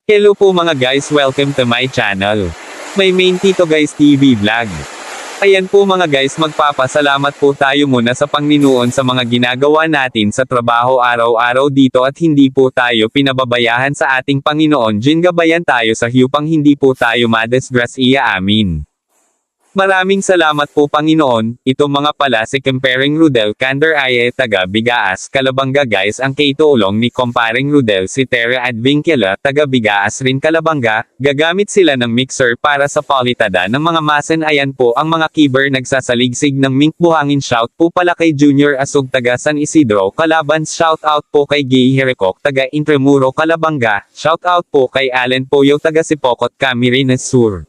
Hello po mga guys, welcome to my channel. May main Tito Guys TV vlog. Ayan po mga guys, magpapasalamat po tayo muna sa Panginoon sa mga ginagawa natin sa trabaho araw-araw dito at hindi po tayo pinababayahan sa ating Panginoon. Gabayan tayo sa hiyupang hindi po tayo madesgrasya, amin. Maraming salamat po Panginoon. Ito mga pala si Comparing Rudel Kander ay taga Bigaas, Calabanga guys. Ang kaitulong ni Comparing Rudel si Terra Advincula, taga Bigaas rin Calabanga. Gagamit sila ng mixer para sa palitada ng mga masen. Ayan po ang mga kiber nagsasaligsig ng mink buhangin. Shout po pala kay Junior Asug taga San Isidro Calaban. Shout out po kay Gay Hericok taga Intremuro Calabanga. Shout out po kay Allen Poyo taga Sipokot Camarines Sur.